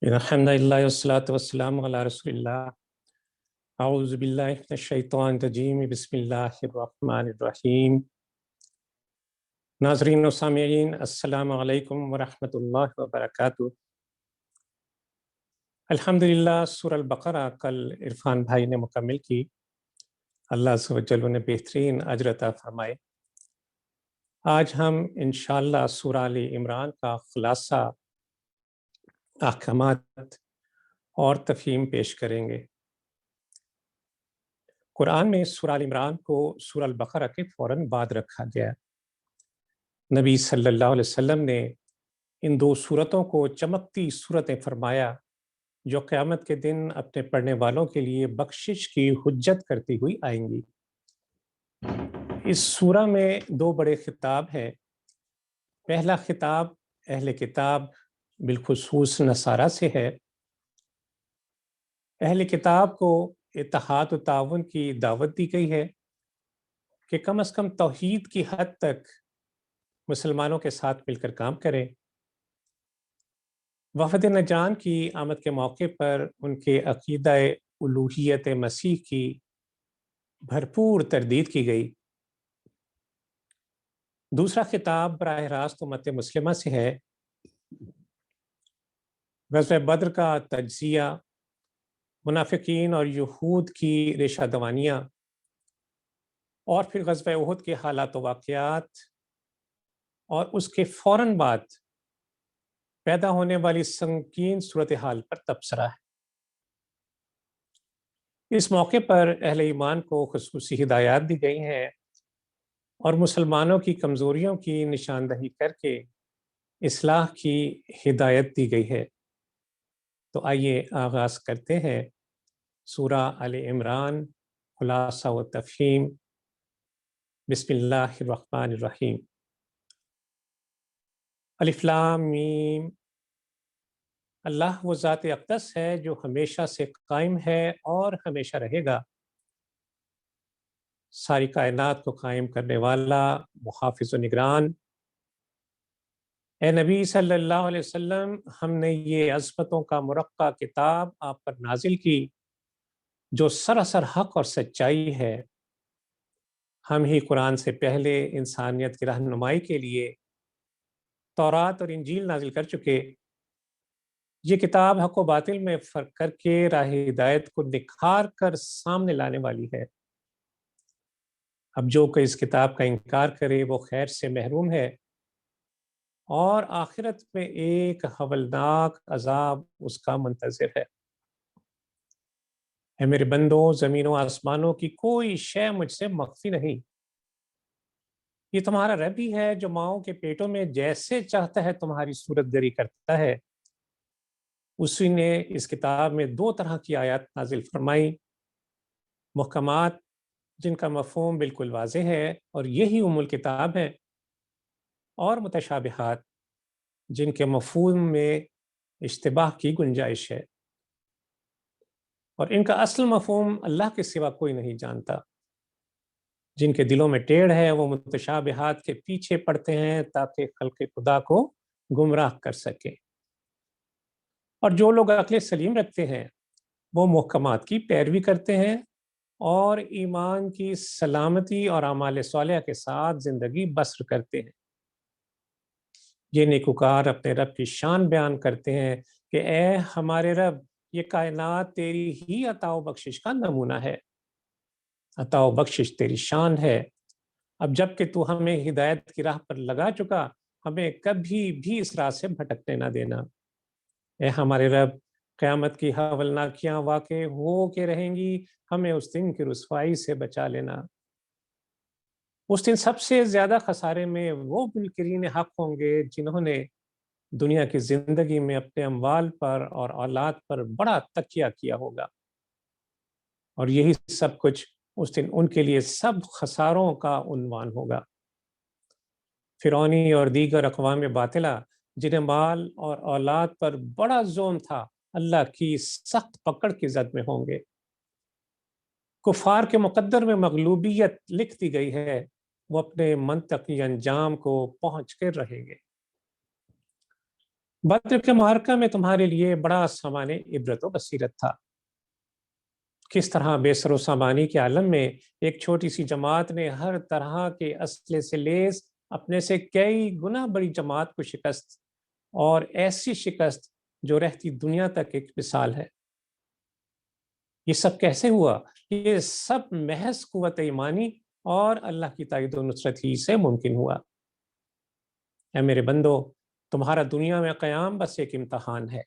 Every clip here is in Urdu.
الحمدللہ والصلاۃ والسلام علی رسول اللہ اعوذ باللہ من الشیطان الرجیم بسم اللہ الرحمن الرحیم ناظرین و سامعین السلام علیکم ورحمۃ اللہ وبرکاتہ۔ الحمدللہ سورہ البقرہ کل عرفان بھائی نے مکمل کی، اللہ عز و جل نے بہترین اجر عطا فرمائے۔ آج ہم انشاءاللہ سورہ آل عمران کا خلاصہ، احکامات اور تفہیم پیش کریں گے۔ قرآن میں سورہ آل عمران کو سورہ البقرہ کے فوراً بعد رکھا گیا۔ نبی صلی اللہ علیہ وسلم نے ان دو سورتوں کو چمکتی سورتیں فرمایا جو قیامت کے دن اپنے پڑھنے والوں کے لیے بخشش کی حجت کرتی ہوئی آئیں گی۔ اس سورہ میں دو بڑے خطاب ہیں۔ پہلا خطاب اہل کتاب بالخصوص نصارہ سے ہے۔ اہل کتاب کو اتحاد و تعاون کی دعوت دی گئی ہے کہ کم از کم توحید کی حد تک مسلمانوں کے ساتھ مل کر کام کریں۔ وفد نجران کی آمد کے موقع پر ان کے عقیدہ الوہیت مسیح کی بھرپور تردید کی گئی۔ دوسرا خطاب براہ راست امت مسلمہ سے ہے۔ غزوہ بدر کا تجزیہ، منافقین اور یہود کی ریشہ دوانیاں، اور پھر غزوہ احد کے حالات و واقعات، اور اس کے فوراً بعد پیدا ہونے والی سنگین صورتحال پر تبصرہ ہے۔ اس موقع پر اہل ایمان کو خصوصی ہدایات دی گئی ہیں اور مسلمانوں کی کمزوریوں کی نشاندہی کر کے اصلاح کی ہدایت دی گئی ہے۔ تو آئیے آغاز کرتے ہیں سورہ آل عمران، خلاصہ و تفہیم۔ بسم اللہ الرحمن الرحیم۔ الف لام میم۔ اللہ وہ ذات اقدس ہے جو ہمیشہ سے قائم ہے اور ہمیشہ رہے گا، ساری کائنات کو قائم کرنے والا، محافظ و نگران۔ اے نبی صلی اللہ علیہ وسلم، ہم نے یہ عظمتوں کا مرقع کتاب آپ پر نازل کی جو سراسر حق اور سچائی ہے۔ ہم ہی قرآن سے پہلے انسانیت کی رہنمائی کے لیے تورات اور انجیل نازل کر چکے۔ یہ کتاب حق و باطل میں فرق کر کے راہ ہدایت کو نکھار کر سامنے لانے والی ہے۔ اب جو کہ اس کتاب کا انکار کرے وہ خیر سے محروم ہے، اور آخرت میں ایک ہولناک عذاب اس کا منتظر ہے۔ اے میرے بندوں، زمین و آسمانوں کی کوئی شے مجھ سے مخفی نہیں۔ یہ تمہارا رب ہی ہے جو ماؤں کے پیٹوں میں جیسے چاہتا ہے تمہاری صورت گری کرتا ہے۔ اسی نے اس کتاب میں دو طرح کی آیات نازل فرمائی، محکمات جن کا مفہوم بالکل واضح ہے اور یہی ام الکتاب ہے، اور متشابہات جن کے مفہوم میں اشتباہ کی گنجائش ہے، اور ان کا اصل مفہوم اللہ کے سوا کوئی نہیں جانتا۔ جن کے دلوں میں ٹیڑھ ہے وہ متشابہات کے پیچھے پڑتے ہیں تاکہ خلق خدا کو گمراہ کر سکے، اور جو لوگ عقل سلیم رکھتے ہیں وہ محکمات کی پیروی کرتے ہیں اور ایمان کی سلامتی اور اعمال صالحہ کے ساتھ زندگی بسر کرتے ہیں۔ یہ نیکوکار اپنے رب کی شان بیان کرتے ہیں کہ اے ہمارے رب، یہ کائنات تیری ہی عطا و بخشش کا نمونہ ہے۔ عطا و بخشش تیری شان ہے۔ اب جب کہ تو ہمیں ہدایت کی راہ پر لگا چکا، ہمیں کبھی بھی اس راہ سے بھٹکنے نہ دینا۔ اے ہمارے رب، قیامت کی ہولناکیاں واقع ہو کے رہیں گی، ہمیں اس دن کی رسوائی سے بچا لینا۔ اس دن سب سے زیادہ خسارے میں وہ منکرین حق ہوں گے جنہوں نے دنیا کی زندگی میں اپنے اموال پر اور اولاد پر بڑا تکیہ کیا ہوگا، اور یہی سب کچھ اس دن ان کے لیے سب خساروں کا عنوان ہوگا۔ فرعونی اور دیگر اقوام باطلہ جنہیں مال اور اولاد پر بڑا زوم تھا، اللہ کی سخت پکڑ کی زد میں ہوں گے۔ کفار کے مقدر میں مغلوبیت لکھ دی گئی ہے، وہ اپنے منطقی انجام کو پہنچ کر رہیں گے۔ بدر کے معرکہ میں تمہارے لیے بڑا سامان عبرت و بصیرت تھا، کس طرح بے سر و سامانی کے عالم میں ایک چھوٹی سی جماعت نے ہر طرح کے اسلحے سے لیس اپنے سے کئی گنا بڑی جماعت کو شکست، اور ایسی شکست جو رہتی دنیا تک ایک مثال ہے۔ یہ سب کیسے ہوا؟ یہ سب محض قوت ایمانی اور اللہ کی تائید و نصرت ہی سے ممکن ہوا۔ اے میرے بندو، تمہارا دنیا میں قیام بس ایک امتحان ہے۔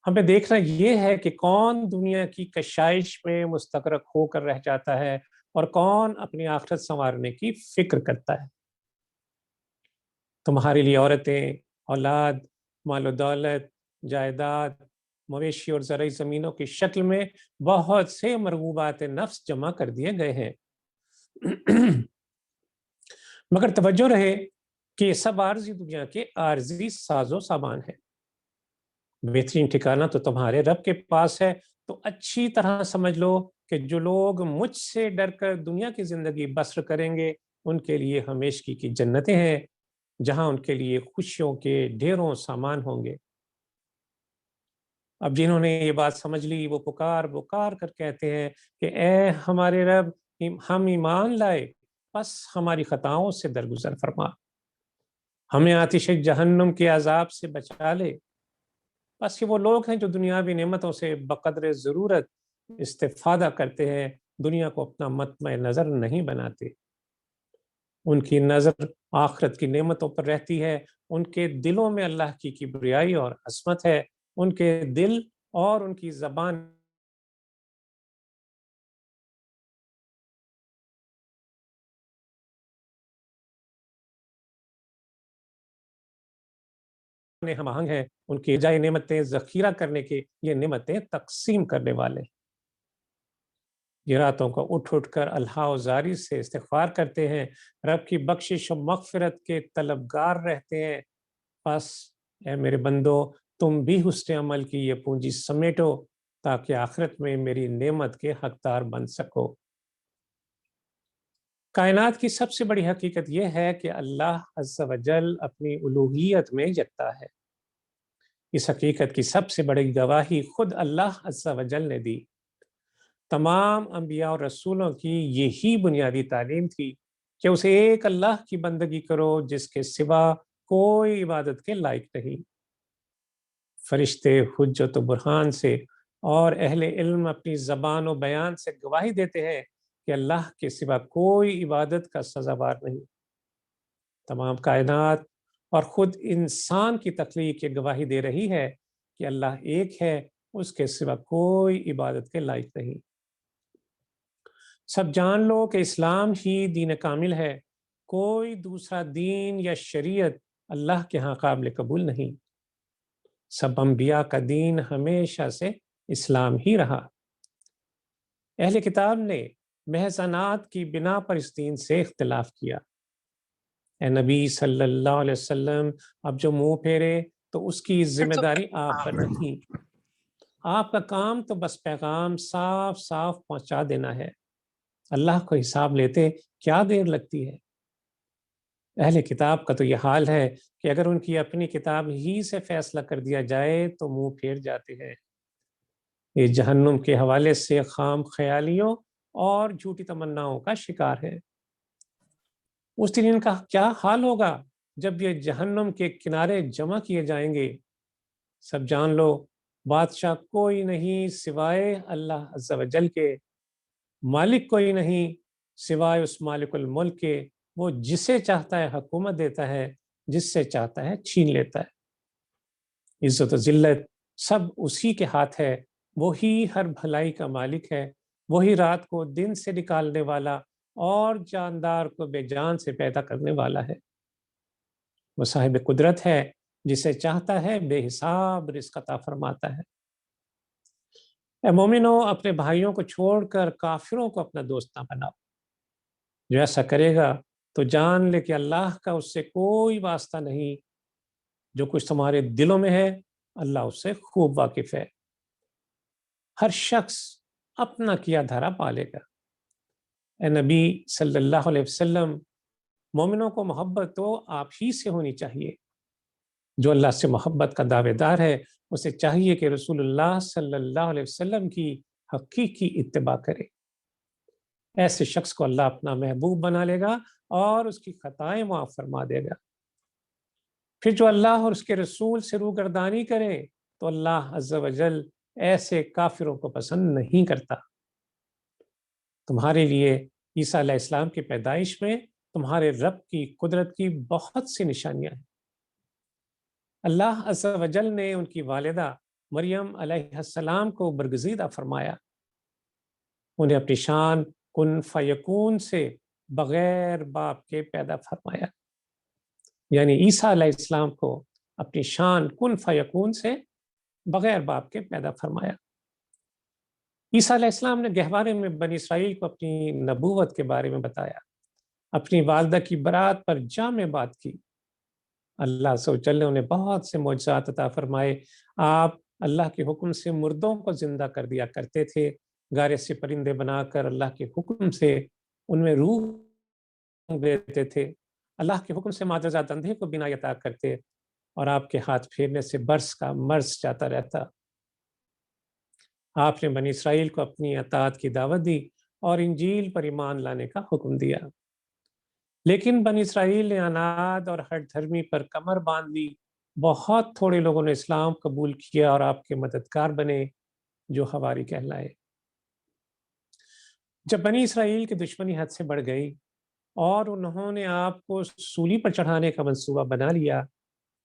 ہمیں دیکھنا یہ ہے کہ کون دنیا کی کشائش میں مستغرق ہو کر رہ جاتا ہے اور کون اپنی آخرت سنوارنے کی فکر کرتا ہے۔ تمہارے لیے عورتیں، اولاد، مال و دولت، جائیداد، مویشی اور زرعی زمینوں کی شکل میں بہت سے مرغوبات نفس جمع کر دیے گئے ہیں، مگر توجہ رہے کہ یہ سب عارضی دنیا کے عارضی ساز و سامان ہے۔ بہترین ٹھکانہ تو تمہارے رب کے پاس ہے۔ تو اچھی طرح سمجھ لو کہ جو لوگ مجھ سے ڈر کر دنیا کی زندگی بسر کریں گے ان کے لیے ہمیشگی کی جنتیں ہیں، جہاں ان کے لیے خوشیوں کے ڈھیروں سامان ہوں گے۔ اب جنہوں نے یہ بات سمجھ لی وہ پکار کر کہتے ہیں کہ اے ہمارے رب، ہم ایمان لائے، بس ہماری خطاؤں سے درگزر فرما، ہمیں آتش جہنم کے عذاب سے بچا لے۔ بس یہ وہ لوگ ہیں جو دنیاوی نعمتوں سے بقدر ضرورت استفادہ کرتے ہیں، دنیا کو اپنا مطمع نظر نہیں بناتے۔ ان کی نظر آخرت کی نعمتوں پر رہتی ہے، ان کے دلوں میں اللہ کی کبریائی اور عظمت ہے، ان کے دل اور ان کی زبان ہم آہنگ ہے، ان کی جائے نعمتیں ذخیرہ کرنے کے، یہ نعمتیں تقسیم کرنے والے۔ یہ راتوں کو اٹھ کر اللہ و زاری سے استغفار کرتے ہیں، رب کی بخشش و مغفرت کے طلبگار رہتے ہیں۔ بس اے میرے بندو، تم بھی حسن عمل کی یہ پونجی سمیٹو تاکہ آخرت میں میری نعمت کے حقدار بن سکو۔ کائنات کی سب سے بڑی حقیقت یہ ہے کہ اللہ عز و جل اپنی الوہیت میں یکتا ہے۔ اس حقیقت کی سب سے بڑی گواہی خود اللہ عز و جل نے دی۔ تمام انبیاء اور رسولوں کی یہی بنیادی تعلیم تھی کہ اسے ایک اللہ کی بندگی کرو جس کے سوا کوئی عبادت کے لائق نہیں۔ فرشتے حجت و برہان سے اور اہل علم اپنی زبان و بیان سے گواہی دیتے ہیں کہ اللہ کے سوا کوئی عبادت کا سزاوار نہیں۔ تمام کائنات اور خود انسان کی تخلیق یہ گواہی دے رہی ہے کہ اللہ ایک ہے، اس کے سوا کوئی عبادت کے لائق نہیں۔ سب جان لو کہ اسلام ہی دین کامل ہے، کوئی دوسرا دین یا شریعت اللہ کے ہاں قابل قبول نہیں۔ سب انبیاء کا دین ہمیشہ سے اسلام ہی رہا۔ اہل کتاب نے محض کی بنا پر اس دین سے اختلاف کیا۔ اے نبی صلی اللہ علیہ وسلم، اب جو منہ پھیرے تو اس کی ذمہ داری آپ پر نہیں۔ آپ کا کام تو بس پیغام صاف صاف پہنچا دینا ہے۔ اللہ کو حساب لیتے کیا دیر لگتی ہے؟ اہل کتاب کا تو یہ حال ہے کہ اگر ان کی اپنی کتاب ہی سے فیصلہ کر دیا جائے تو منہ پھیر جاتے ہیں۔ یہ جہنم کے حوالے سے خام خیالیوں اور جھوٹی تمناؤں کا شکار ہے۔ اس دن ان کا کیا حال ہوگا جب یہ جہنم کے کنارے جمع کیے جائیں گے؟ سب جان لو، بادشاہ کوئی نہیں سوائے اللہ عز و جل کے، مالک کوئی نہیں سوائے اس مالک الملک کے، وہ جسے چاہتا ہے حکومت دیتا ہے، جس سے چاہتا ہے چھین لیتا ہے۔ عزت و ذلت سب اسی کے ہاتھ ہے، وہی ہر بھلائی کا مالک ہے، وہی رات کو دن سے نکالنے والا اور جاندار کو بے جان سے پیدا کرنے والا ہے۔ وہ صاحب قدرت ہے، جسے چاہتا ہے بے حساب رزق عطا فرماتا ہے۔ اے مومنو، اپنے بھائیوں کو چھوڑ کر کافروں کو اپنا دوست نہ بناؤ۔ جو ایسا کرے گا تو جان لے کہ اللہ کا اس سے کوئی واسطہ نہیں۔ جو کچھ تمہارے دلوں میں ہے اللہ اس سے خوب واقف ہے۔ ہر شخص اپنا کیا دھرا پالے گا۔ اے نبی صلی اللہ علیہ وسلم، مومنوں کو محبت تو آپ ہی سے ہونی چاہیے۔ جو اللہ سے محبت کا دعوے دار ہے اسے چاہیے کہ رسول اللہ صلی اللہ علیہ وسلم کی حقیقی اتباع کرے۔ ایسے شخص کو اللہ اپنا محبوب بنا لے گا اور اس کی خطائیں معاف فرما دے گا۔ پھر جو اللہ اور اس کے رسول سے روگردانی کرے تو اللہ عز و جل ایسے کافروں کو پسند نہیں کرتا۔ تمہارے لیے عیسیٰ علیہ السلام کی پیدائش میں تمہارے رب کی قدرت کی بہت سی نشانیاں ہیں۔ اللہ عز و جل نے ان کی والدہ مریم علیہ السلام کو برگزیدہ فرمایا، انہیں اپنی شان کن فیکون سے بغیر باپ کے پیدا فرمایا، یعنی عیسیٰ علیہ السلام کو اپنی شان کن فیکون سے بغیر باپ کے پیدا فرمایا۔ عیسیٰ علیہ السلام نے گہوارے میں بنی اسرائیل کو اپنی نبوت کے بارے میں بتایا، اپنی والدہ کی برات پر جامع بات کی۔ اللہ عز و جل نے انہیں بہت سے معجزات عطا فرمائے۔ آپ اللہ کے حکم سے مردوں کو زندہ کر دیا کرتے تھے، گارے سے پرندے بنا کر اللہ کے حکم سے ان میں روح دیتے تھے، اللہ کے حکم سے مادرزاد اندھے کو بینائی عطا کرتے، اور آپ کے ہاتھ پھیرنے سے برس کا مرض جاتا رہتا۔ آپ نے بنی اسرائیل کو اپنی اطاعت کی دعوت دی اور انجیل پر ایمان لانے کا حکم دیا، لیکن بنی اسرائیل نے عناد اور ہٹ دھرمی پر کمر باندھ لی۔ بہت تھوڑے لوگوں نے اسلام قبول کیا اور آپ کے مددگار بنے، جو حواری کہلائے۔ جب بنی اسرائیل کی دشمنی حد سے بڑھ گئی اور انہوں نے آپ کو سولی پر چڑھانے کا منصوبہ بنا لیا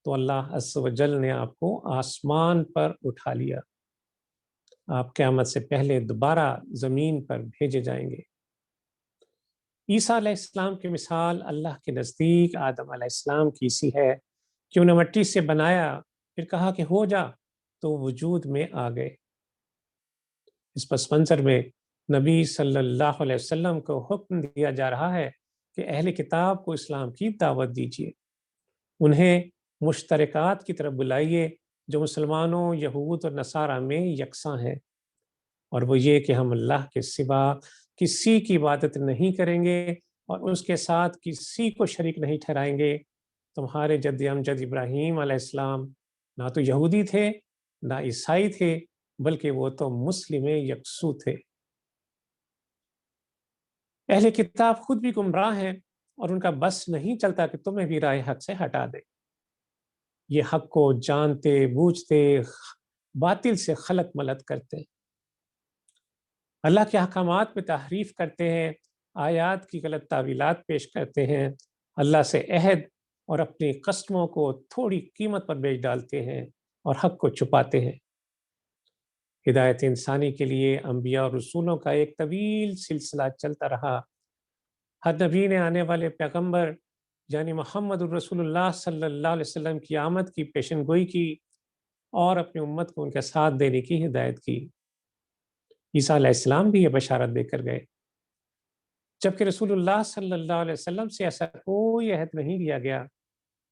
تو اللہ عز و جل نے آپ کو آسمان پر اٹھا لیا۔ آپ قیامت سے پہلے دوبارہ زمین پر بھیجے جائیں گے۔ عیسیٰ علیہ السلام کی مثال اللہ کے نزدیک آدم علیہ السلام کی سی ہے کہ انہیں مٹی سے بنایا، پھر کہا کہ ہو جا، تو وجود میں آ گئے۔ اس پس منظر میں نبی صلی اللہ علیہ وسلم کو حکم دیا جا رہا ہے کہ اہل کتاب کو اسلام کی دعوت دیجیے، انہیں مشترکات کی طرف بلائیے جو مسلمانوں، یہود اور نصارہ میں یکساں ہیں، اور وہ یہ کہ ہم اللہ کے سوا کسی کی عبادت نہیں کریں گے اور اس کے ساتھ کسی کو شریک نہیں ٹھہرائیں گے۔ تمہارے جد امجد ابراہیم علیہ السلام نہ تو یہودی تھے نہ عیسائی تھے، بلکہ وہ تو مسلم یکسو تھے۔ اہل کتاب خود بھی گمراہ ہیں اور ان کا بس نہیں چلتا کہ تمہیں بھی راہ حق سے ہٹا دے۔ یہ حق کو جانتے بوجھتے باطل سے خلط ملط کرتے ہیں، اللہ کے احکامات میں تحریف کرتے ہیں، آیات کی غلط تعویلات پیش کرتے ہیں، اللہ سے عہد اور اپنی قسموں کو تھوڑی قیمت پر بیچ ڈالتے ہیں اور حق کو چھپاتے ہیں۔ ہدایت انسانی کے لیے انبیاء اور رسولوں کا ایک طویل سلسلہ چلتا رہا۔ ہر نبی نے آنے والے پیغمبر یعنی محمد الرسول اللہ صلی اللہ علیہ وسلم کی آمد کی پیشن گوئی کی اور اپنی امت کو ان کے ساتھ دینے کی ہدایت کی۔ عیسیٰ علیہ السلام بھی یہ بشارت دے کر گئے، جبکہ رسول اللہ صلی اللہ علیہ وسلم سے ایسا کوئی عہد نہیں لیا گیا،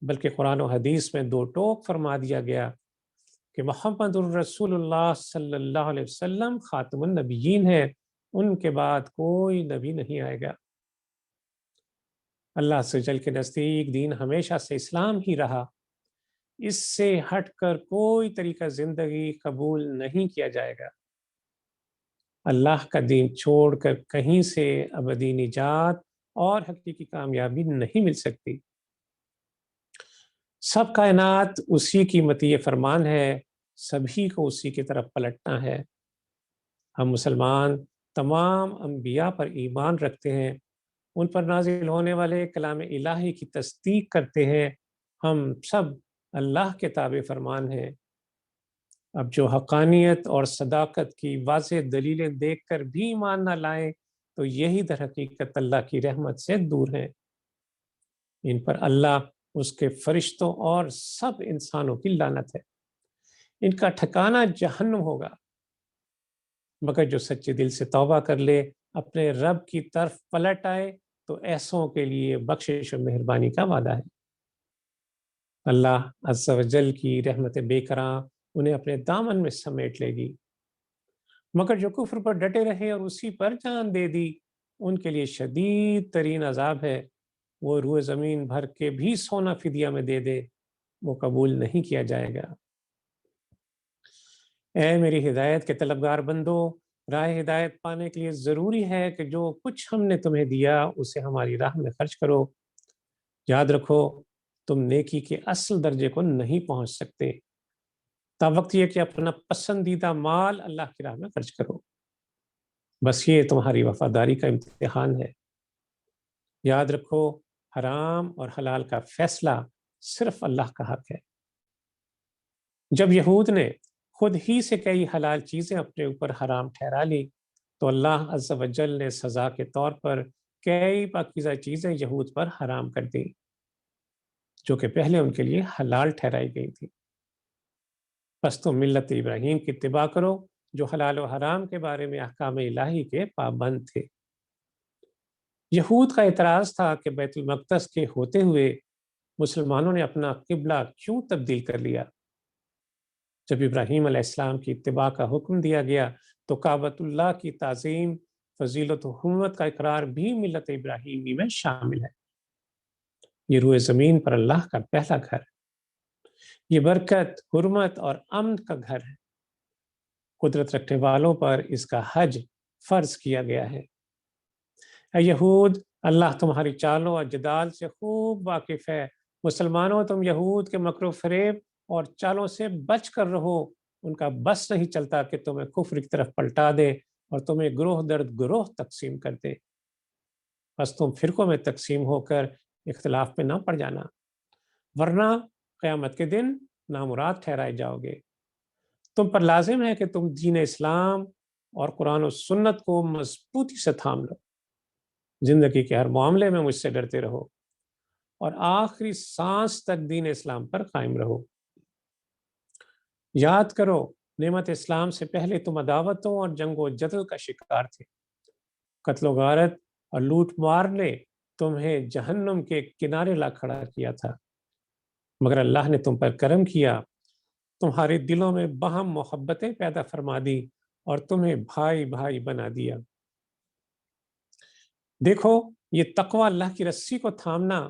بلکہ قرآن و حدیث میں دو ٹوک فرما دیا گیا کہ محمد الرسول اللہ صلی اللہ علیہ وسلم خاتم النبیین ہے، ان کے بعد کوئی نبی نہیں آئے گا۔ اللہ سے جل کے نزدیک دین ہمیشہ سے اسلام ہی رہا، اس سے ہٹ کر کوئی طریقہ زندگی قبول نہیں کیا جائے گا۔ اللہ کا دین چھوڑ کر کہیں سے ابدی نجات اور حقیقی کامیابی نہیں مل سکتی۔ سب کائنات اسی کی مطیع فرمان ہے، سبھی کو اسی کی طرف پلٹنا ہے۔ ہم مسلمان تمام انبیاء پر ایمان رکھتے ہیں، ان پر نازل ہونے والے کلام الہی کی تصدیق کرتے ہیں، ہم سب اللہ کے تابع فرمان ہیں۔ اب جو حقانیت اور صداقت کی واضح دلیلیں دیکھ کر بھی ایمان نہ لائیں تو یہی در حقیقت اللہ کی رحمت سے دور ہیں۔ ان پر اللہ، اس کے فرشتوں اور سب انسانوں کی لعنت ہے، ان کا ٹھکانہ جہنم ہوگا۔ مگر جو سچے دل سے توبہ کر لے، اپنے رب کی طرف پلٹ آئے تو ایسوں کے لیے بخشش و مہربانی کا وعدہ ہے۔ اللہ عز و جل کی رحمت بے کراں انہیں اپنے دامن میں سمیٹ لے گی، مگر جو کفر پر ڈٹے رہے اور اسی پر جان دے دی، ان کے لیے شدید ترین عذاب ہے۔ وہ روح زمین بھر کے بھی سونا فدیہ میں دے دے، وہ قبول نہیں کیا جائے گا۔ اے میری ہدایت کے طلبگار بندو، راہ ہدایت پانے کے لیے ضروری ہے کہ جو کچھ ہم نے تمہیں دیا اسے ہماری راہ میں خرچ کرو۔ یاد رکھو تم نیکی کے اصل درجے کو نہیں پہنچ سکتے تا وقت یہ کہ اپنا پسندیدہ مال اللہ کی راہ میں خرچ کرو۔ بس یہ تمہاری وفاداری کا امتحان ہے۔ یاد رکھو حرام اور حلال کا فیصلہ صرف اللہ کا حق ہے۔ جب یہود نے خود ہی سے کئی حلال چیزیں اپنے اوپر حرام ٹھہرا لی تو اللہ عز و جل نے سزا کے طور پر کئی پاکیزہ چیزیں یہود پر حرام کر دیں جو کہ پہلے ان کے لیے حلال ٹھہرائی گئی تھی۔ پس تم ملت ابراہیم کی اتباع کرو جو حلال و حرام کے بارے میں احکام الہی کے پابند تھے۔ یہود کا اعتراض تھا کہ بیت المقدس کے ہوتے ہوئے مسلمانوں نے اپنا قبلہ کیوں تبدیل کر لیا؟ جب ابراہیم علیہ السلام کی اتباع کا حکم دیا گیا تو کعبۃ اللہ کی تعظیم، فضیلت و حرمت کا اقرار بھی ملت ابراہیمی میں شامل ہے۔ یہ روئے زمین پر اللہ کا پہلا گھر، یہ برکت، حرمت اور امن کا گھر ہے۔ قدرت رکھنے والوں پر اس کا حج فرض کیا گیا ہے۔ اے یہود، اللہ تمہاری چالوں اور جدال سے خوب واقف ہے۔ مسلمانوں، تم یہود کے مکر و فریب اور چالوں سے بچ کر رہو۔ ان کا بس نہیں چلتا کہ تمہیں کفر کی طرف پلٹا دے اور تمہیں گروہ درد گروہ تقسیم کر دے۔ بس تم فرقوں میں تقسیم ہو کر اختلاف میں نہ پڑ جانا، ورنہ قیامت کے دن نامراد ٹھہرائے جاؤ گے۔ تم پر لازم ہے کہ تم دین اسلام اور قرآن و سنت کو مضبوطی سے تھام لو، زندگی کے ہر معاملے میں مجھ سے ڈرتے رہو اور آخری سانس تک دین اسلام پر قائم رہو۔ یاد کرو نعمت اسلام سے پہلے تم عداوتوں اور جنگ و جدل کا شکار تھے۔ قتل و غارت اور لوٹ مار نے تمہیں جہنم کے کنارے لا کھڑا کیا تھا، مگر اللہ نے تم پر کرم کیا، تمہارے دلوں میں باہم محبتیں پیدا فرما دی اور تمہیں بھائی بھائی بنا دیا۔ دیکھو یہ تقوی، اللہ کی رسی کو تھامنا،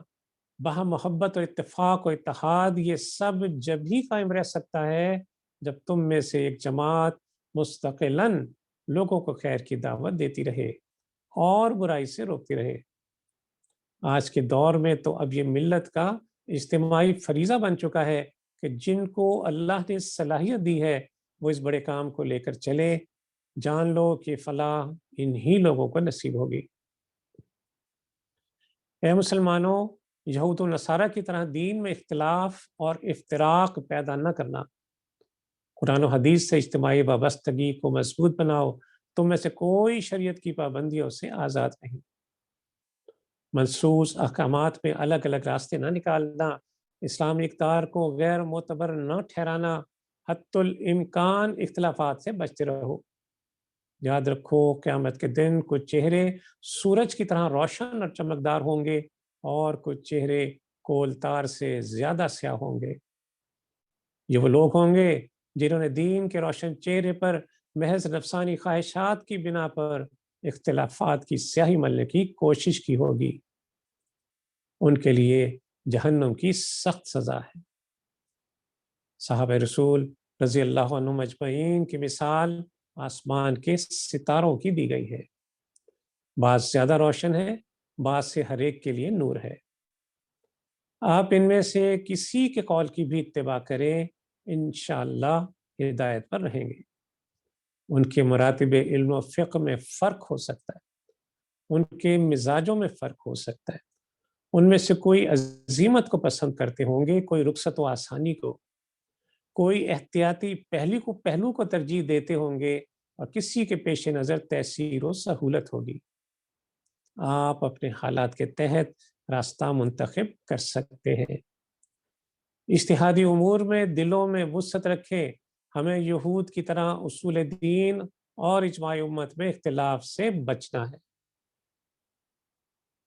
باہم محبت اور اتفاق و اتحاد، یہ سب جب ہی قائم رہ سکتا ہے جب تم میں سے ایک جماعت مستقلاً لوگوں کو خیر کی دعوت دیتی رہے اور برائی سے روکتی رہے۔ آج کے دور میں تو اب یہ ملت کا اجتماعی فریضہ بن چکا ہے کہ جن کو اللہ نے صلاحیت دی ہے وہ اس بڑے کام کو لے کر چلے۔ جان لو کہ فلاح انہی لوگوں کو نصیب ہوگی۔ اے مسلمانوں، یہود و نصارہ کی طرح دین میں اختلاف اور افتراق پیدا نہ کرنا۔ قرآن و حدیث سے اجتماعی وابستگی کو مضبوط بناؤ۔ تم میں سے کوئی شریعت کی پابندیوں سے آزاد نہیں۔ منصوص احکامات میں الگ الگ راستے نہ نکالنا، اسلامی اقدار کو غیر معتبر نہ ٹھہرانا، حتی الامکان اختلافات سے بچتے رہو۔ یاد رکھو قیامت کے دن کچھ چہرے سورج کی طرح روشن اور چمکدار ہوں گے اور کچھ چہرے کولتار سے زیادہ سیاہ ہوں گے۔ یہ وہ لوگ ہوں گے جنہوں نے دین کے روشن چہرے پر محض نفسانی خواہشات کی بنا پر اختلافات کی سیاہی ملنے کی کوشش کی ہوگی۔ ان کے لیے جہنم کی سخت سزا ہے۔ صحابہ رسول رضی اللہ عنہم اجمعین کی مثال آسمان کے ستاروں کی دی گئی ہے، بعض زیادہ روشن ہے، بعض سے ہر ایک کے لیے نور ہے۔ آپ ان میں سے کسی کے قول کی بھی اتباع کریں، انشاءاللہ ہدایت پر رہیں گے۔ ان کے مراتب علم و فقہ میں فرق ہو سکتا ہے، ان کے مزاجوں میں فرق ہو سکتا ہے، ان میں سے کوئی عزیمت کو پسند کرتے ہوں گے، کوئی رخصت و آسانی کو، کوئی احتیاطی پہلو کو ترجیح دیتے ہوں گے اور کسی کے پیش نظر تیسیر و سہولت ہوگی۔ آپ اپنے حالات کے تحت راستہ منتخب کر سکتے ہیں۔ اجتہادی امور میں دلوں میں وسعت رکھیں۔ ہمیں یہود کی طرح اصول دین اور اجماع امت میں اختلاف سے بچنا ہے۔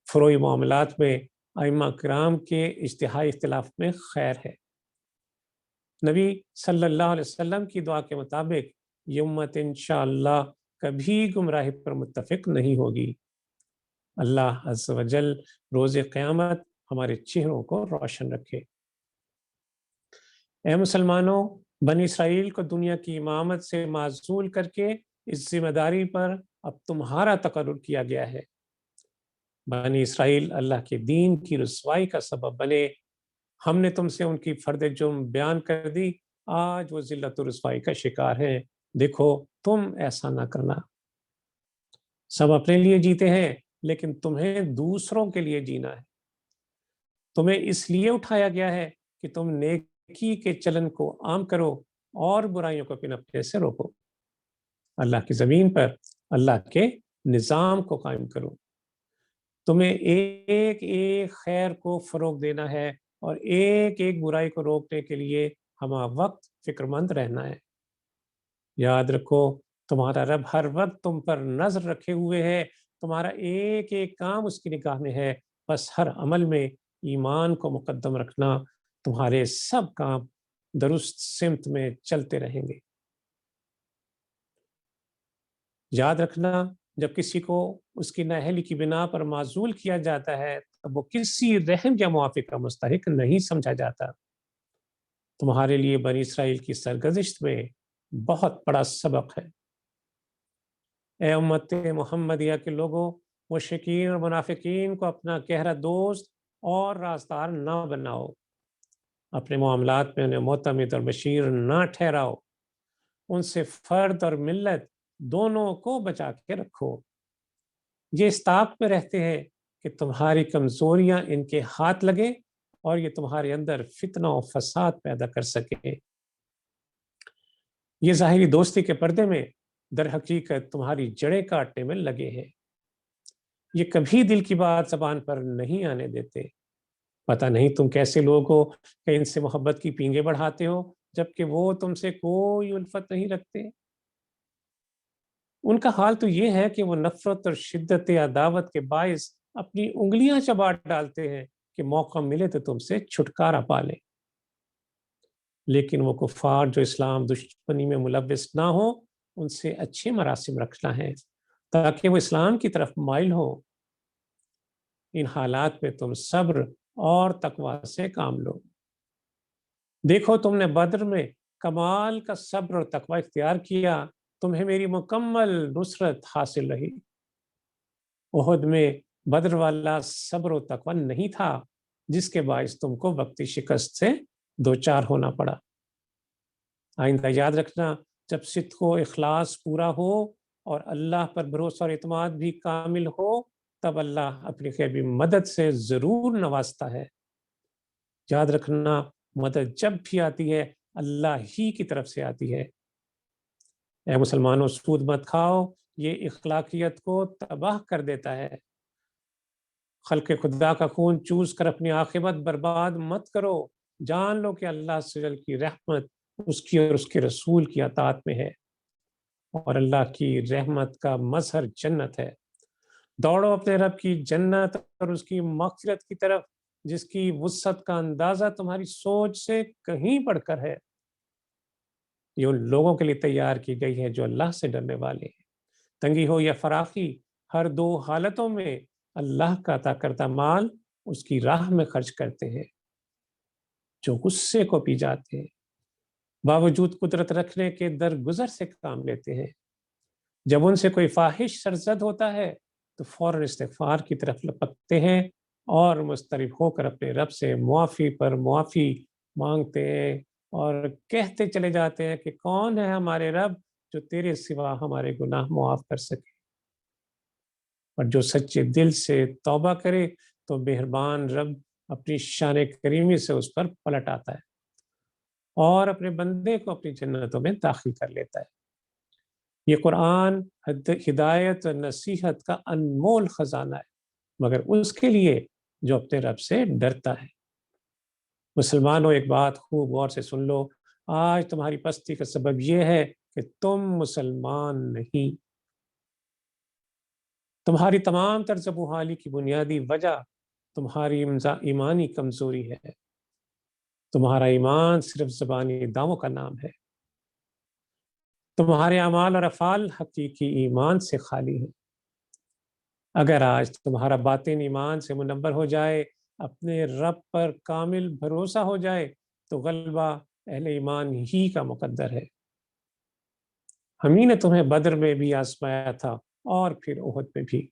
فروعی معاملات میں ائمہ کرام کے اجتہادی اختلاف میں خیر ہے۔ نبی صلی اللہ علیہ وسلم کی دعا کے مطابق یہ امت انشاءاللہ کبھی گمراہی پر متفق نہیں ہوگی۔ اللہ عز و جل روز قیامت ہمارے چہروں کو روشن رکھے۔ اے مسلمانوں، بنی اسرائیل کو دنیا کی امامت سے معزول کر کے اس ذمہ داری پر اب تمہارا تقرر کیا گیا ہے۔ بنی اسرائیل اللہ کے دین کی رسوائی کا سبب بنے۔ ہم نے تم سے ان کی فرد جرم بیان کر دی، آج وہ ذلت و رسوائی کا شکار ہیں، دیکھو تم ایسا نہ کرنا۔ سب اپنے لیے جیتے ہیں لیکن تمہیں دوسروں کے لیے جینا ہے۔ تمہیں اس لیے اٹھایا گیا ہے کہ تم نیکی کے چلن کو عام کرو اور برائیوں کو اپنے اپنے سے روکو۔ اللہ کی زمین پر اللہ کے نظام کو قائم کرو۔ تمہیں ایک ایک خیر کو فروغ دینا ہے اور ایک ایک برائی کو روکنے کے لیے ہمہ وقت فکر مند رہنا ہے۔ یاد رکھو تمہارا رب ہر وقت تم پر نظر رکھے ہوئے ہے، تمہارا ایک ایک کام اس کی نگاہ میں ہے، بس ہر عمل میں ایمان کو مقدم رکھنا، تمہارے سب کام درست سمت میں چلتے رہیں گے۔ یاد رکھنا جب کسی کو اس کی نااہلی کی بنا پر معزول کیا جاتا ہے تب وہ کسی رحم یا معافی کا مستحق نہیں سمجھا جاتا۔ تمہارے لیے بنی اسرائیل کی سرگزشت میں بہت بڑا سبق ہے۔ اے امت محمدیہ کے لوگوں، مشرکین اور منافقین کو اپنا گہرا دوست اور رازدار نہ بناؤ۔ اپنے معاملات میں انہیں معتمد اور بشیر نہ ٹھہراؤ۔ ان سے فرد اور ملت دونوں کو بچا کے رکھو۔ یہ اس طاق میں رہتے ہیں کہ تمہاری کمزوریاں ان کے ہاتھ لگے اور یہ تمہارے اندر فتنہ و فساد پیدا کر سکے۔ یہ ظاہری دوستی کے پردے میں در حقیقت تمہاری جڑیں کاٹنے میں لگے ہیں۔ یہ کبھی دل کی بات زبان پر نہیں آنے دیتے۔ پتہ نہیں تم کیسے لوگ ہو کہ ان سے محبت کی پینگیں بڑھاتے ہو جبکہ وہ تم سے کوئی الفت نہیں رکھتے۔ ان کا حال تو یہ ہے کہ وہ نفرت اور شدت عداوت کے باعث اپنی انگلیاں چبا ڈالتے ہیں کہ موقع ملے تو تم سے چھٹکارا پا لیں۔ لیکن وہ کفار جو اسلام دشمنی میں ملوث نہ ہو ان سے اچھے مراسم رکھنا ہے تاکہ وہ اسلام کی طرف مائل ہو۔ ان حالات میں تم صبر اور تقوی سے کام لو۔ دیکھو تم نے بدر میں کمال کا صبر اور تقوی اختیار کیا، تمہیں میری مکمل نصرت حاصل رہی۔ احد میں بدر والا صبر و تقوی نہیں تھا جس کے باعث تم کو وقتی شکست سے دوچار ہونا پڑا۔ آئندہ یاد رکھنا جب صدق و اخلاص پورا ہو اور اللہ پر بھروسہ اور اعتماد بھی کامل ہو تب اللہ اپنی غیبی مدد سے ضرور نوازتا ہے۔ یاد رکھنا مدد جب بھی آتی ہے اللہ ہی کی طرف سے آتی ہے۔ اے مسلمانوں، سود مت کھاؤ، یہ اخلاقیت کو تباہ کر دیتا ہے۔ خلق خدا کا خون چوس کر اپنی عاقبت برباد مت کرو۔ جان لو کہ اللہ سے جل کی رحمت اس کی اور اس کے رسول کی اطاعت میں ہے اور اللہ کی رحمت کا مظہر جنت ہے۔ دوڑو اپنے رب کی جنت اور اس کی مغفرت کی طرف جس کی وسعت کا اندازہ تمہاری سوچ سے کہیں بڑھ کر ہے۔ یہ ان لوگوں کے لیے تیار کی گئی ہے جو اللہ سے ڈرنے والے ہیں۔ تنگی ہو یا فراخی، ہر دو حالتوں میں اللہ کا عطا کردہ مال اس کی راہ میں خرچ کرتے ہیں۔ جو غصے کو پی جاتے ہیں باوجود قدرت رکھنے کے درگزر سے کام لیتے ہیں۔ جب ان سے کوئی فاحش سرزد ہوتا ہے تو فوراً استغفار کی طرف لپکتے ہیں اور مضطرب ہو کر اپنے رب سے معافی پر معافی مانگتے ہیں اور کہتے چلے جاتے ہیں کہ کون ہے ہمارے رب جو تیرے سوا ہمارے گناہ معاف کر سکے۔ اور جو سچے دل سے توبہ کرے تو مہربان رب اپنی شان کریمی سے اس پر پلٹ آتا ہے اور اپنے بندے کو اپنی جنتوں میں داخل کر لیتا ہے۔ یہ قرآن ہدایت اور نصیحت کا انمول خزانہ ہے مگر اس کے لیے جو اپنے رب سے ڈرتا ہے۔ مسلمانوں، ایک بات خوب غور سے سن لو، آج تمہاری پستی کا سبب یہ ہے کہ تم مسلمان نہیں۔ تمہاری تمام تر زبوحالی کی بنیادی وجہ تمہاری ایمانی کمزوری ہے۔ تمہارا ایمان صرف زبانی دعووں کا نام ہے۔ تمہارے اعمال اور افعال حقیقی ایمان سے خالی ہیں۔ اگر آج تمہارا باطن ایمان سے منور ہو جائے، اپنے رب پر کامل بھروسہ ہو جائے تو غلبہ اہل ایمان ہی کا مقدر ہے۔ ہم ہی نے تمہیں بدر میں بھی آزمایا تھا اور پھر احد میں بھی۔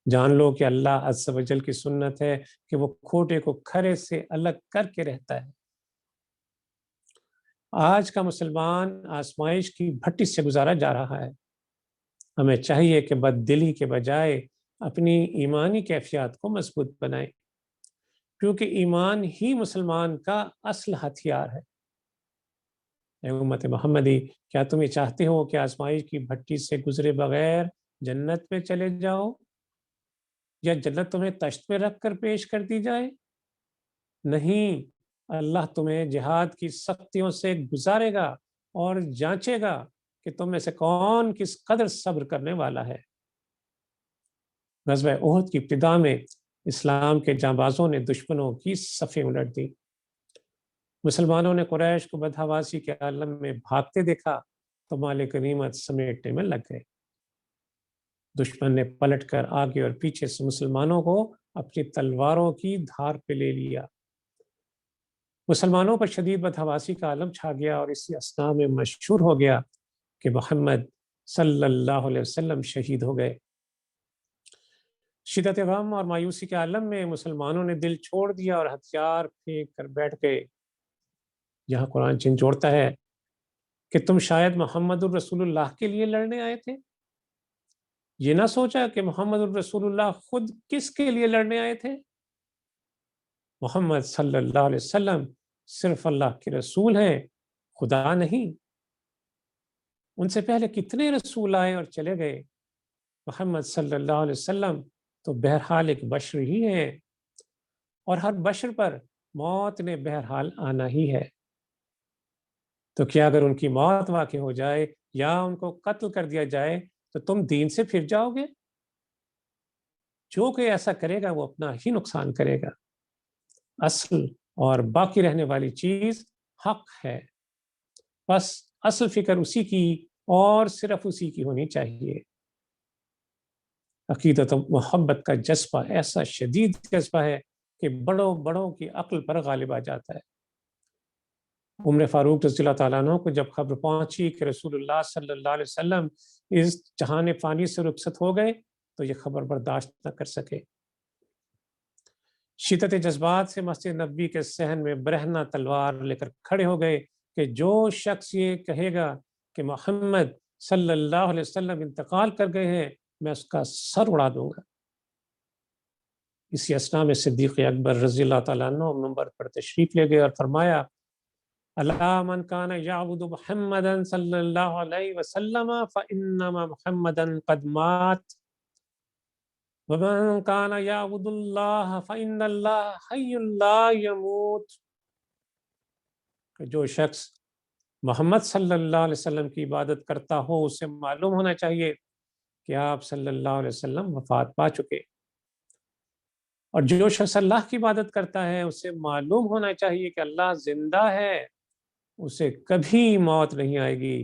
جان لو کہ اللہ عز و جل کی سنت ہے کہ وہ کھوٹے کو کھرے سے الگ کر کے رہتا ہے۔ آج کا مسلمان آزمائش کی بھٹی سے گزارا جا رہا ہے۔ ہمیں چاہیے کہ بد دلی کے بجائے اپنی ایمانی کیفیات کو مضبوط بنائیں، کیونکہ ایمان ہی مسلمان کا اصل ہتھیار ہے۔ اے امت محمدی، کیا تم یہ چاہتے ہو کہ آزمائش کی بھٹی سے گزرے بغیر جنت میں چلے جاؤ، یا جنت تمہیں تشت میں رکھ کر پیش کر دی جائے؟ نہیں، اللہ تمہیں جہاد کی سختیوں سے گزارے گا اور جانچے گا کہ تم میں سے کون کس قدر صبر کرنے والا ہے۔ غزوہ احد کی ابتدا میں اسلام کے جانبازوں نے دشمنوں کی صفیں الٹ دی۔ مسلمانوں نے قریش کو بدحواسی کے عالم میں بھاگتے دیکھا تو مال غنیمت سمیٹنے میں لگ گئے۔ دشمن نے پلٹ کر آگے اور پیچھے سے مسلمانوں کو اپنی تلواروں کی دھار پہ لے لیا۔ مسلمانوں پر شدید بدحواسی کا عالم چھا گیا اور اسی اثناء میں مشہور ہو گیا کہ محمد صلی اللہ علیہ وسلم شہید ہو گئے۔ شدت غم اور مایوسی کے عالم میں مسلمانوں نے دل چھوڑ دیا اور ہتھیار پھینک کر بیٹھ گئے۔ یہاں قرآن چن جوڑتا ہے کہ تم شاید محمد الرسول اللہ کے لیے لڑنے آئے تھے۔ یہ نہ سوچا کہ محمد الرسول اللہ خود کس کے لیے لڑنے آئے تھے۔ محمد صلی اللہ علیہ وسلم صرف اللہ کے رسول ہیں، خدا نہیں۔ ان سے پہلے کتنے رسول آئے اور چلے گئے، محمد صلی اللہ علیہ وسلم تو بہرحال ایک بشر ہی ہیں، اور ہر بشر پر موت نے بہرحال آنا ہی ہے۔ تو کیا اگر ان کی موت واقع ہو جائے یا ان کو قتل کر دیا جائے تو تم دین سے پھر جاؤ گے؟ جو کوئی ایسا کرے گا وہ اپنا ہی نقصان کرے گا۔ اصل اور باقی رہنے والی چیز حق ہے، بس اصل فکر اسی کی اور صرف اسی کی ہونی چاہیے۔ عقیدت و محبت کا جذبہ ایسا شدید جذبہ ہے کہ بڑوں بڑوں کی عقل پر غالب آ جاتا ہے۔ عمر فاروق رضی اللہ تعالیٰ عنہ کو جب خبر پہنچی کہ رسول اللہ صلی اللہ علیہ وسلم اس جہان فانی سے رخصت ہو گئے تو یہ خبر برداشت نہ کر سکے۔ شدت جذبات سے مسجد نبوی کے صحن میں برہنہ تلوار لے کر کھڑے ہو گئے کہ جو شخص یہ کہے گا کہ محمد صلی اللہ علیہ وسلم انتقال کر گئے ہیں، میں اس کا سر اڑا دوں گا۔ اسی اثناء میں صدیق اکبر رضی اللہ تعالیٰ عنہ منبر پر تشریف لے گئے اور فرمایا، اللہ من کان یعبد محمدا صلی اللہ علیہ وسلم فانما محمدا قد مات ومن کان یعبد اللہ فان اللہ حی لا یموت۔ جو شخص محمد صلی اللہ علیہ وسلم کی عبادت کرتا ہو اسے معلوم ہونا چاہیے کہ آپ صلی اللہ علیہ وسلم وفات پا چکے، اور جو شخص اللہ کی عبادت کرتا ہے اسے معلوم ہونا چاہیے کہ اللہ زندہ ہے، اسے کبھی موت نہیں آئے گی۔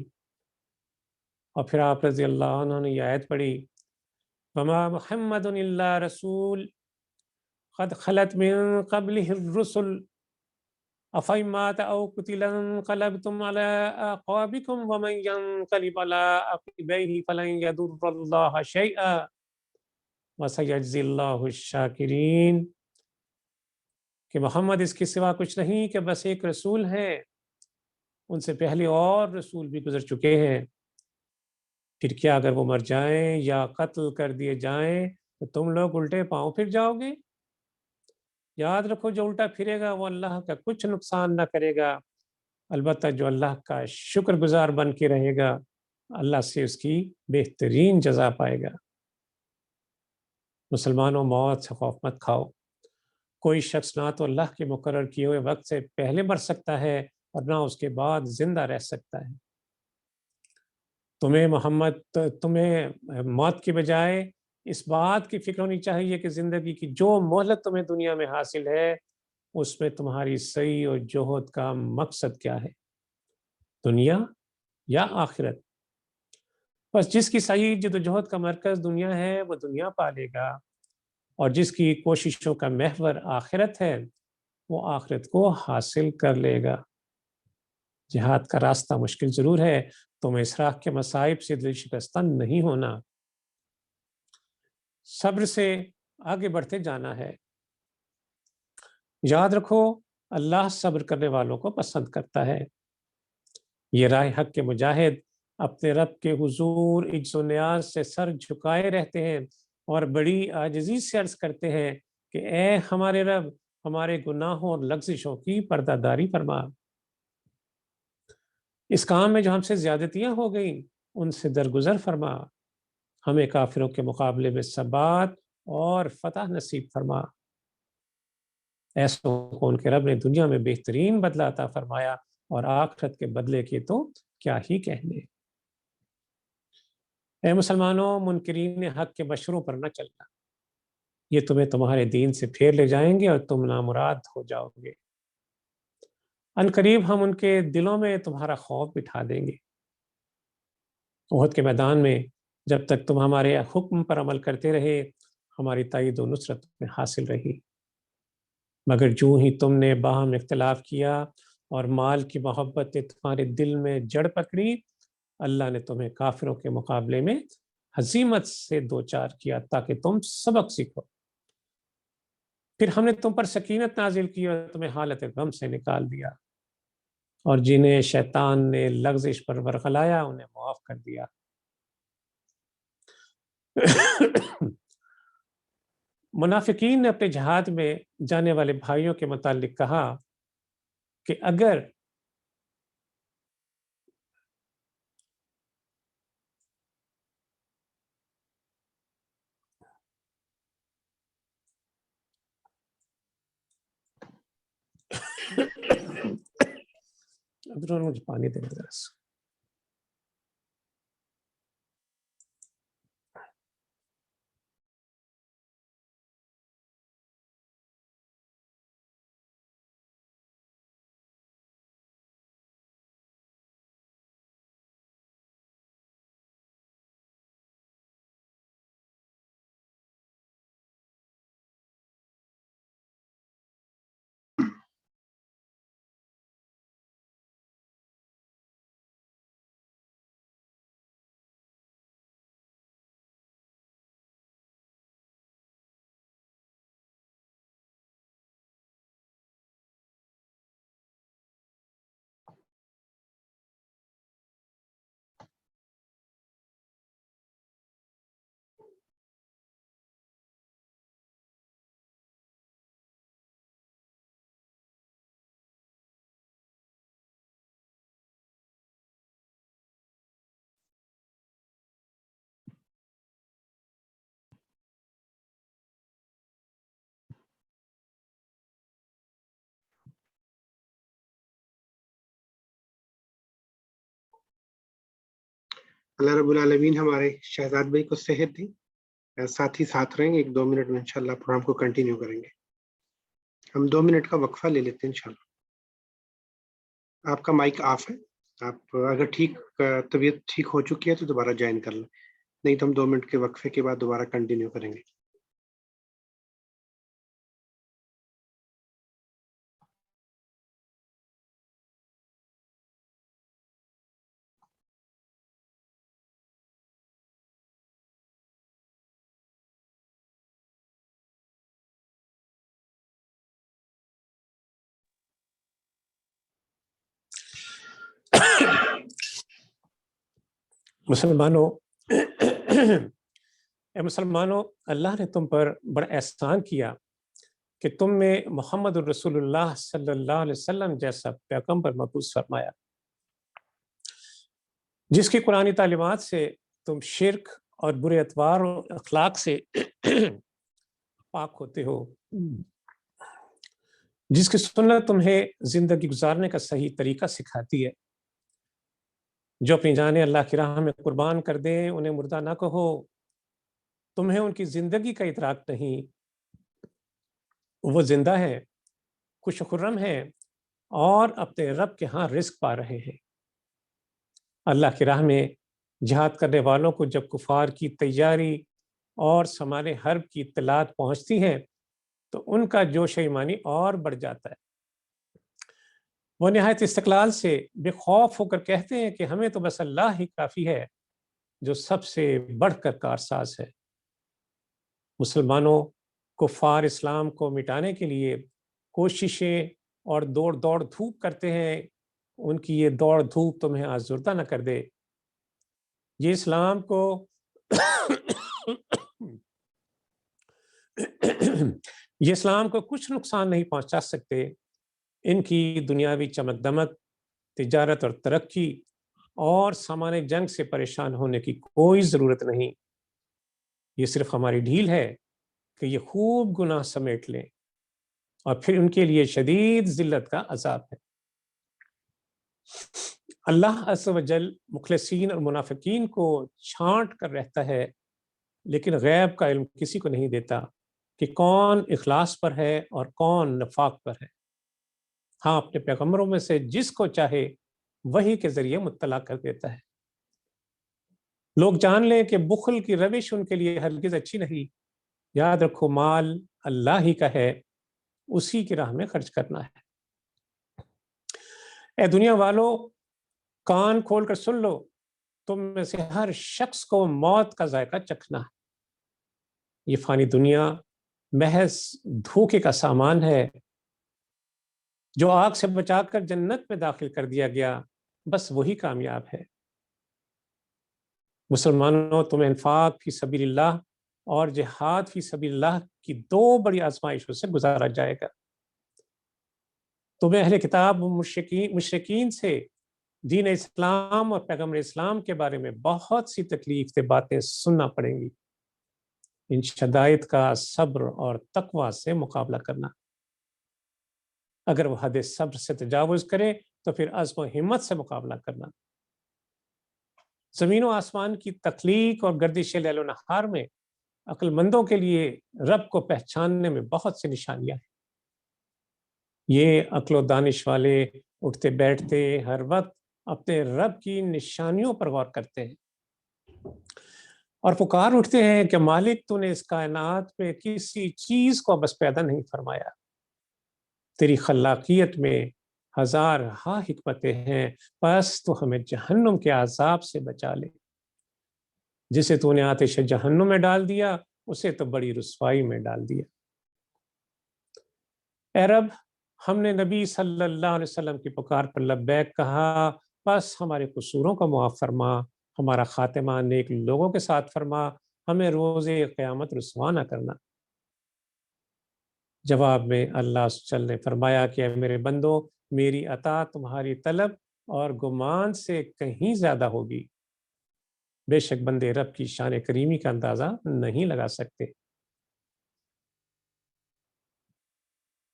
اور پھر آپ رضی اللہ عنہ نے یہ آیت پڑھی، وما محمد الا رسول قد خلت من قبله الرسل افإن مات او قتل انقلبتم على اعقابكم ومن ينقلب على عقبيه فلن يضر الله شيئا وسيجزي الله الشاكرين۔ کہ محمد اس کے سوا کچھ نہیں کہ بس ایک رسول ہے، ان سے پہلے اور رسول بھی گزر چکے ہیں، پھر کیا اگر وہ مر جائیں یا قتل کر دیے جائیں تو تم لوگ الٹے پاؤں پھر جاؤ گے؟ یاد رکھو جو الٹا پھرے گا وہ اللہ کا کچھ نقصان نہ کرے گا، البتہ جو اللہ کا شکر گزار بن کے رہے گا اللہ سے اس کی بہترین جزا پائے گا۔ مسلمانوں، موت سے خوف مت کھاؤ۔ کوئی شخص نہ تو اللہ کے مقرر کیے ہوئے وقت سے پہلے مر سکتا ہے اور نہ اس کے بعد زندہ رہ سکتا ہے۔ تمہیں موت کے بجائے اس بات کی فکر ہونی چاہیے کہ زندگی کی جو مہلت تمہیں دنیا میں حاصل ہے اس میں تمہاری سعی اور جہد کا مقصد کیا ہے، دنیا یا آخرت؟ بس جس کی سعی جد و جہد کا مرکز دنیا ہے وہ دنیا پالے گا، اور جس کی کوششوں کا محور آخرت ہے وہ آخرت کو حاصل کر لے گا۔ جہاد کا راستہ مشکل ضرور ہے، تمہیں اسراف کے مصائب سے دل شکستہ نہیں ہونا، صبر سے آگے بڑھتے جانا ہے۔ یاد رکھو اللہ صبر کرنے والوں کو پسند کرتا ہے۔ یہ راہ حق کے مجاہد اپنے رب کے حضور عجز و نیاز سے سر جھکائے رہتے ہیں اور بڑی عاجزی سے عرض کرتے ہیں کہ اے ہمارے رب، ہمارے گناہوں اور لغزشوں کی پردہ داری فرما۔ اس کام میں جو ہم سے زیادتیاں ہو گئیں ان سے درگزر فرما، ہمیں کافروں کے مقابلے میں ثبات اور فتح نصیب فرما۔ ایسوں کو ان کے رب نے دنیا میں بہترین بدلہ عطا فرمایا اور آخرت کے بدلے کے تو کیا ہی کہنے۔ اے مسلمانوں، منکرین حق کے مشوروں پر نہ چلنا، یہ تمہیں تمہارے دین سے پھیر لے جائیں گے اور تم نامراد ہو جاؤ گے۔ ان قریب ہم ان کے دلوں میں تمہارا خوف بٹھا دیں گے۔ احد کے میدان میں جب تک تم ہمارے حکم پر عمل کرتے رہے، ہماری تائید و نصرت میں حاصل رہی، مگر جو ہی تم نے باہم اختلاف کیا اور مال کی محبت تمہارے دل میں جڑ پکڑی، اللہ نے تمہیں کافروں کے مقابلے میں ہزیمت سے دوچار کیا تاکہ تم سبق سیکھو۔ پھر ہم نے تم پر سکینت نازل کی اور تمہیں حالت غم سے نکال دیا، اور جنہیں شیطان نے لغزش پر ورغلایا انہیں معاف کر دیا۔ منافقین نے اپنے جہاد میں جانے والے بھائیوں کے متعلق کہا کہ اگر مجھے پانی دے دیں۔ اللہ رب العالمین ہمارے شہزاد بھائی کو صحت دی، ساتھ ہی ساتھ رہیں گے۔ 1-2 منٹ میں انشاءاللہ پروگرام کو کنٹینیو کریں گے۔ ہم 2 منٹ کا وقفہ لے لیتے ہیں انشاءاللہ۔ آپ کا مائک آف ہے، آپ اگر طبیعت ٹھیک ہو چکی ہے تو دوبارہ جوائن کر لیں، نہیں تو ہم 2 منٹ کے وقفے کے بعد دوبارہ کنٹینیو کریں گے۔ مسلمانوں، اللہ نے تم پر بڑا احسان کیا کہ تم میں محمد الرسول اللہ صلی اللہ علیہ وسلم جیسا پیغمبر مبعوث فرمایا، جس کی قرآنی تعلیمات سے تم شرک اور برے اطوار و اخلاق سے پاک ہوتے ہو، جس کی سنت تمہیں زندگی گزارنے کا صحیح طریقہ سکھاتی ہے۔ جو اپنی جانیں اللہ کی راہ میں قربان کر دیں انہیں مردہ نہ کہو، تمہیں ان کی زندگی کا ادراک نہیں، وہ زندہ ہے، خوش و خرم ہے اور اپنے رب کے ہاں رزق پا رہے ہیں۔ اللہ کی راہ میں جہاد کرنے والوں کو جب کفار کی تیاری اور سامان حرب کی اطلاعات پہنچتی ہیں تو ان کا جوش ایمانی اور بڑھ جاتا ہے۔ وہ نہایت استقلال سے بے خوف ہو کر کہتے ہیں کہ ہمیں تو بس اللہ ہی کافی ہے جو سب سے بڑھ کر کارساز ہے۔ مسلمانوں کفار اسلام کو مٹانے کے لیے کوششیں اور دوڑ دھوپ کرتے ہیں، ان کی یہ دوڑ دھوپ تمہیں آزردہ نہ کر دے۔ یہ اسلام کو یہ اسلام کو کچھ نقصان نہیں پہنچا سکتے۔ ان کی دنیاوی چمک دمک، تجارت اور ترقی اور سامان جنگ سے پریشان ہونے کی کوئی ضرورت نہیں۔ یہ صرف ہماری ڈھیل ہے کہ یہ خوب گناہ سمیٹ لیں، اور پھر ان کے لیے شدید ذلت کا عذاب ہے۔ اللہ عز و جل مخلصین اور منافقین کو چھانٹ کر رہتا ہے، لیکن غیب کا علم کسی کو نہیں دیتا کہ کون اخلاص پر ہے اور کون نفاق پر ہے۔ ہاں، اپنے پیغمبروں میں سے جس کو چاہے وحی کے ذریعے مطلع کر دیتا ہے۔ لوگ جان لیں کہ بخل کی روش ان کے لیے ہرگز اچھی نہیں۔ یاد رکھو، مال اللہ ہی کا ہے، اسی کی راہ میں خرچ کرنا ہے۔ اے دنیا والو، کان کھول کر سن لو، تم میں سے ہر شخص کو موت کا ذائقہ چکھنا ہے۔ یہ فانی دنیا محض دھوکے کا سامان ہے، جو آگ سے بچا کر جنت میں داخل کر دیا گیا، بس وہی کامیاب ہے۔ مسلمانوں، تمہیں انفاق فی سبیل اللہ اور جہاد فی سبیل اللہ کی دو بڑی آزمائشوں سے گزارا جائے گا۔ تمہیں اہل کتاب و مشرکین سے دین اسلام اور پیغمبر اسلام کے بارے میں بہت سی تکلیف دہ باتیں سننا پڑیں گی۔ ان شدائد کا صبر اور تقوی سے مقابلہ کرنا۔ اگر وہ حد صبر سے تجاوز کرے تو پھر عزم و ہمت سے مقابلہ کرنا۔ زمین و آسمان کی تخلیق اور گردش لیل و نہار میں عقل مندوں کے لیے رب کو پہچاننے میں بہت سی نشانیاں ہیں۔ یہ عقل و دانش والے اٹھتے بیٹھتے ہر وقت اپنے رب کی نشانیوں پر غور کرتے ہیں اور پکار اٹھتے ہیں کہ مالک، تو نے اس کائنات میں کسی چیز کو بس پیدا نہیں فرمایا، تیری خلاقیت میں ہزار ہا حکمتیں ہیں، بس تو ہمیں جہنم کے عذاب سے بچا لے۔ جسے تو نے آتش جہنم میں ڈال دیا، اسے تو بڑی رسوائی میں ڈال دیا۔ اے رب، ہم نے نبی صلی اللہ علیہ وسلم کی پکار پر لبیک کہا، بس ہمارے قصوروں کو معاف فرما، ہمارا خاتمہ نیک لوگوں کے ساتھ فرما، ہمیں روز قیامت رسوا نہ کرنا۔ جواب میں اللہ جل نے فرمایا کہ اے میرے بندو، میری عطا تمہاری طلب اور گمان سے کہیں زیادہ ہوگی۔ بے شک بندے رب کی شان کریمی کا اندازہ نہیں لگا سکتے۔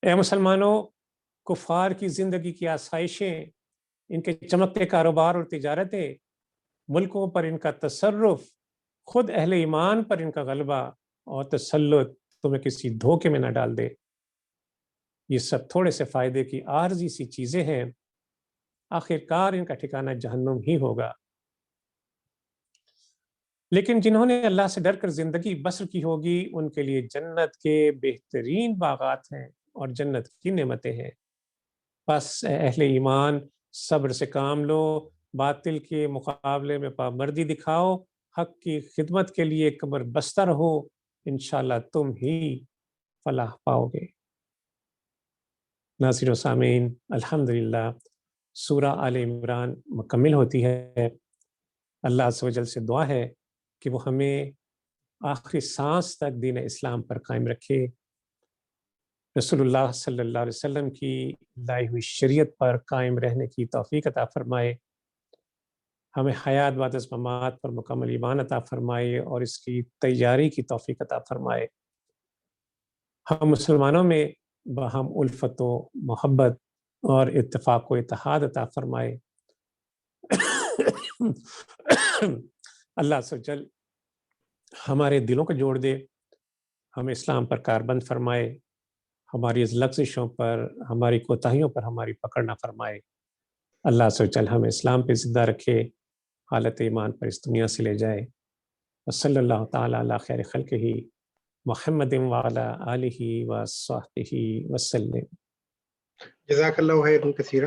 اے مسلمانوں، کفار کی زندگی کی آسائشیں، ان کے چمکتے کاروبار اور تجارتیں، ملکوں پر ان کا تصرف، خود اہل ایمان پر ان کا غلبہ اور تسلط تمہیں کسی دھوکے میں نہ ڈال دے۔ یہ سب تھوڑے سے فائدے کی عارضی سی چیزیں ہیں، آخر کار ان کا ٹھکانہ جہنم ہی ہوگا۔ لیکن جنہوں نے اللہ سے ڈر کر زندگی بسر کی ہوگی، ان کے لیے جنت کے بہترین باغات ہیں اور جنت کی نعمتیں ہیں۔ بس اہل ایمان، صبر سے کام لو، باطل کے مقابلے میں پامردی دکھاؤ، حق کی خدمت کے لیے کمر بستہ رہو، انشاءاللہ تم ہی فلاح پاؤ گے۔ ناظرین و سامعین، الحمدللہ سورہ آل عمران مکمل ہوتی ہے۔ اللہ عز و جل سے دعا ہے کہ وہ ہمیں آخری سانس تک دین اسلام پر قائم رکھے، رسول اللہ صلی اللہ علیہ وسلم کی لائی ہوئی شریعت پر قائم رہنے کی توفیق عطا فرمائے، ہمیں حیات بعد از ممات پر مکمل ایمان عطا فرمائے اور اس کی تیاری کی توفیق عطا فرمائے۔ ہم مسلمانوں میں باہم الفت و محبت اور اتفاق و اتحاد عطا فرمائے۔ اللہ عز و جل ہمارے دلوں کو جوڑ دے، ہمیں اسلام پر کاربند فرمائے، ہماری اس لغزشوں پر، ہماری کوتاہیوں پر ہماری پکڑ نہ فرمائے۔ اللہ عز و جل ہمیں اسلام پہ زندہ رکھے، حالت ایمان پر اس دنیا سے لے جائے۔ وصلی اللہ تعالیٰ علی خیر خلقہ محمد وعلی آلہ وصحبہ وسلم۔ جزاک اللہ خیرا کثیرا۔